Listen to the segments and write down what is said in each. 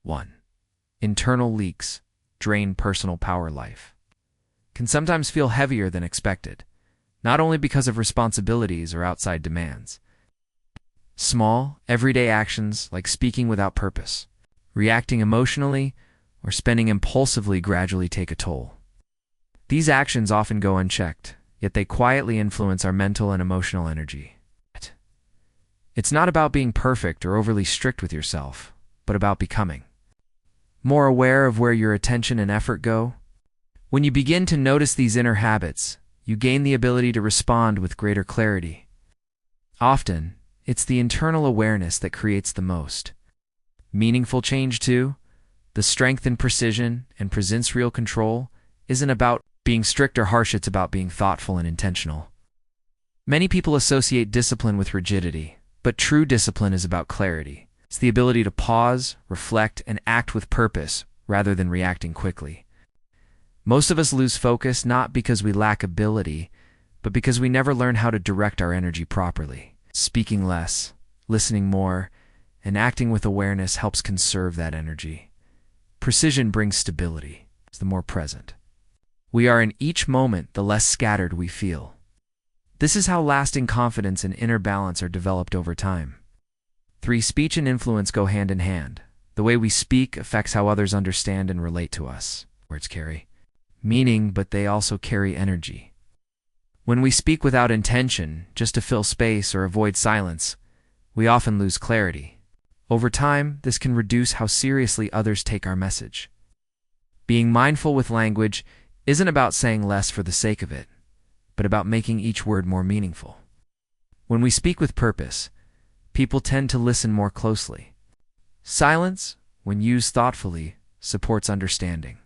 1. Internal leaks drain personal power life. Can sometimes feel heavier than expected, not only because of responsibilities or outside demands. Small, everyday actions like speaking without purpose, reacting emotionally, or spending impulsively gradually take a toll. These actions often go unchecked, yet they quietly influence our mental and emotional energy. It's not about being perfect or overly strict with yourself, but about becoming more aware of where your attention and effort go. When you begin to notice these inner habits, you gain the ability to respond with greater clarity. Often, it's the internal awareness that creates the most meaningful change too. The strength and precision and presents real control isn't about being strict or harsh, it's about being thoughtful and intentional. Many people associate discipline with rigidity, but true discipline is about clarity. It's the ability to pause, reflect, and act with purpose rather than reacting quickly. Most of us lose focus not because we lack ability, but because we never learn how to direct our energy properly. Speaking less, listening more, and acting with awareness helps conserve that energy. Precision brings stability. It's the more present we are in each moment, the less scattered we feel. This is how lasting confidence and inner balance are developed over time. 3. Speech and influence go hand in hand. The way we speak affects how others understand and relate to us. Words carry meaning, but they also carry energy. When we speak without intention, just to fill space or avoid silence, we often lose clarity. Over time, this can reduce how seriously others take our message. Being mindful with language isn't about saying less for the sake of it, but about making each word more meaningful. When we speak with purpose, people tend to listen more closely. Silence, when used thoughtfully, supports understanding.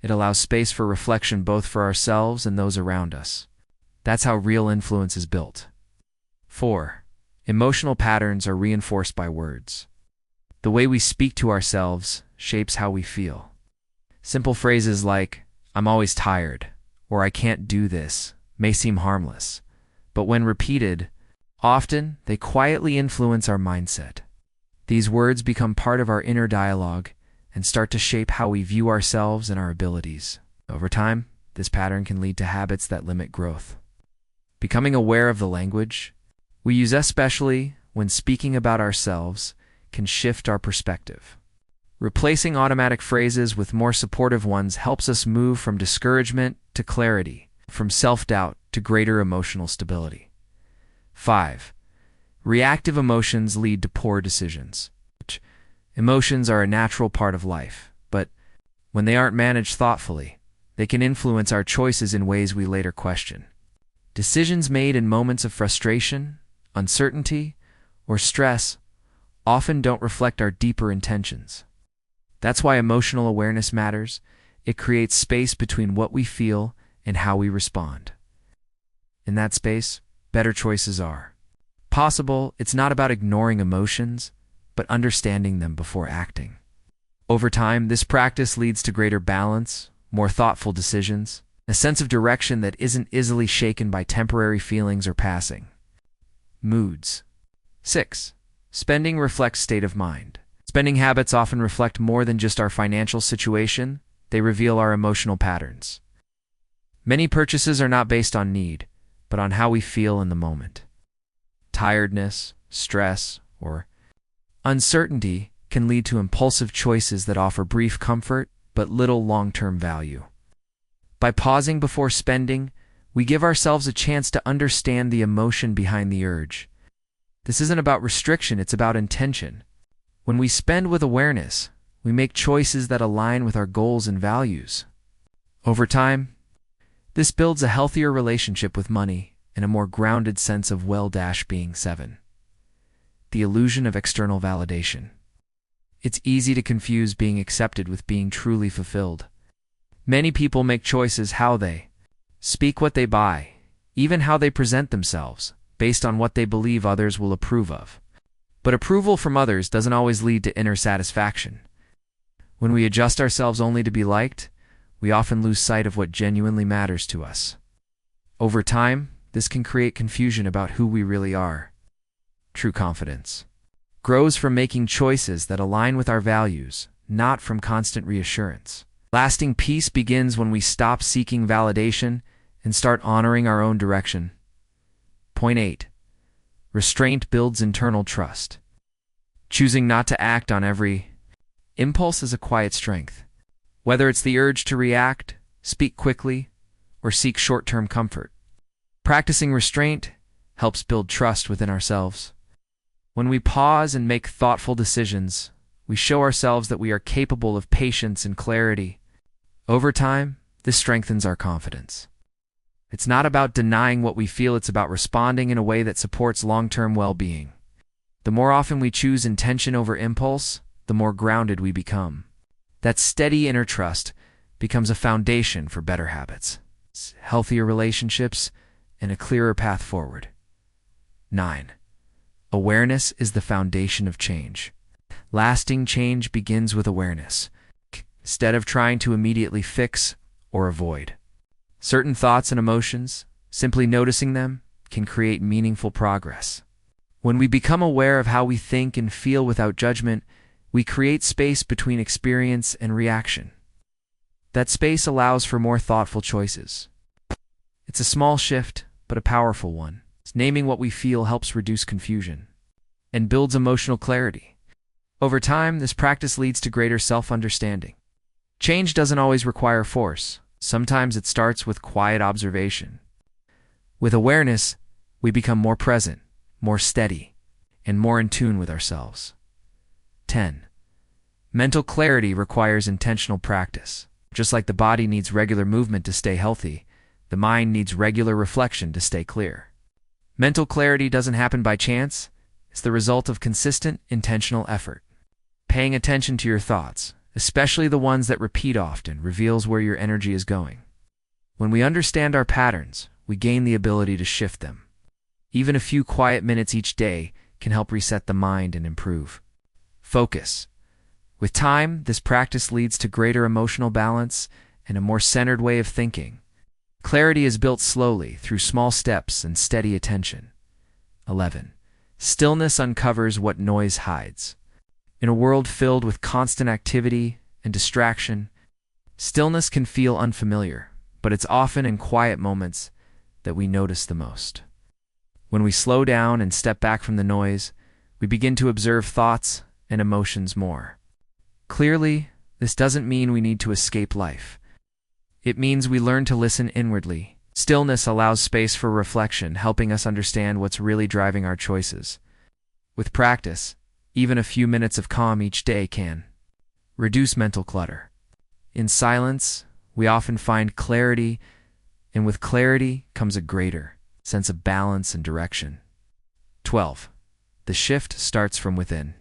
It allows space for reflection both for ourselves and those around us. That's how real influence is built. 4. Emotional patterns are reinforced by words. The way we speak to ourselves shapes how we feel. Simple phrases like, "I'm always tired," or "I can't do this," may seem harmless, but when repeated, often they quietly influence our mindset. These words become part of our inner dialogue and start to shape how we view ourselves and our abilities. Over time, this pattern can lead to habits that limit growth. Becoming aware of the language we use, especially when speaking about ourselves, can shift our perspective. Replacing automatic phrases with more supportive ones helps us move from discouragement to clarity, from self-doubt to greater emotional stability. 5. Reactive emotions lead to poor decisions. Emotions are a natural part of life, but when they aren't managed thoughtfully, they can influence our choices in ways we later question. Decisions made in moments of frustration, uncertainty, or stress often don't reflect our deeper intentions. That's why emotional awareness matters. It creates space between what we feel and how we respond. In that space, better choices are possible. It's not about ignoring emotions, but understanding them before acting. Over time, this practice leads to greater balance, more thoughtful decisions, a sense of direction that isn't easily shaken by temporary feelings or passing moods. 6. Spending reflects state of mind. Spending habits often reflect more than just our financial situation. They reveal our emotional patterns. Many purchases are not based on need, but on how we feel in the moment. Tiredness, stress, or uncertainty can lead to impulsive choices that offer brief comfort but little long-term value. By pausing before spending, we give ourselves a chance to understand the emotion behind the urge. This isn't about restriction, it's about intention. When we spend with awareness, we make choices that align with our goals and values. Over time, this builds a healthier relationship with money and a more grounded sense of well-being. 7. The illusion of external validation. It's easy to confuse being accepted with being truly fulfilled. Many people make choices how they speak, what they buy, even how they present themselves, based on what they believe others will approve of. But approval from others doesn't always lead to inner satisfaction. When we adjust ourselves only to be liked, we often lose sight of what genuinely matters to us. Over time, this can create confusion about who we really are. True confidence grows from making choices that align with our values, not from constant reassurance. Lasting peace begins when we stop seeking validation and start honoring our own direction. Point 8. Restraint builds internal trust. Choosing not to act on every impulse is a quiet strength. Whether it's the urge to react, speak quickly, or seek short-term comfort, practicing restraint helps build trust within ourselves. When we pause and make thoughtful decisions, we show ourselves that we are capable of patience and clarity. Over time, this strengthens our confidence. It's not about denying what we feel, it's about responding in a way that supports long-term well-being. The more often we choose intention over impulse, the more grounded we become. That steady inner trust becomes a foundation for better habits, healthier relationships, and a clearer path forward. 9. Awareness is the foundation of change. Lasting change begins with awareness, instead of trying to immediately fix or avoid certain thoughts and emotions. Simply noticing them can create meaningful progress. When we become aware of how we think and feel without judgment, we create space between experience and reaction. That space allows for more thoughtful choices. It's a small shift, but a powerful one. Naming what we feel helps reduce confusion and builds emotional clarity. Over time, this practice leads to greater self-understanding. Change doesn't always require force. Sometimes it starts with quiet observation. With awareness, we become more present, more steady, and more in tune with ourselves. 10. Mental clarity requires intentional practice. Just like the body needs regular movement to stay healthy, the mind needs regular reflection to stay clear. Mental clarity doesn't happen by chance. It's the result of consistent, intentional effort. Paying attention to your thoughts, especially the ones that repeat often, reveals where your energy is going. When we understand our patterns, we gain the ability to shift them. Even a few quiet minutes each day can help reset the mind and improve focus. With time, this practice leads to greater emotional balance and a more centered way of thinking. Clarity is built slowly through small steps and steady attention. 11. Stillness uncovers what noise hides. In a world filled with constant activity and distraction, stillness can feel unfamiliar, but it's often in quiet moments that we notice the most. When we slow down and step back from the noise, we begin to observe thoughts and emotions more clearly. This doesn't mean we need to escape life. It means we learn to listen inwardly. Stillness allows space for reflection, helping us understand what's really driving our choices. With practice, even a few minutes of calm each day can reduce mental clutter. In silence, we often find clarity, and with clarity comes a greater sense of balance and direction. 12. The shift starts from within.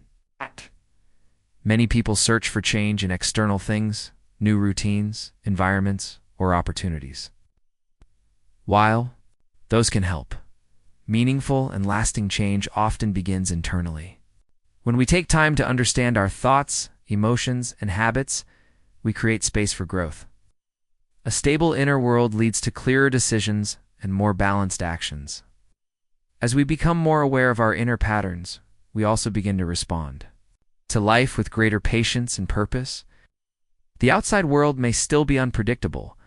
Many people search for change in external things, new routines, environments, or opportunities. While those can help, meaningful and lasting change often begins internally. When we take time to understand our thoughts, emotions, and habits, we create space for growth. A stable inner world leads to clearer decisions and more balanced actions. As we become more aware of our inner patterns, we also begin to respond to life with greater patience and purpose. The outside world may still be unpredictable,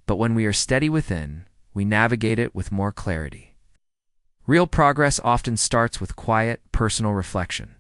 but when we are steady within, we navigate it with more clarity. Real progress often starts with quiet, personal reflection.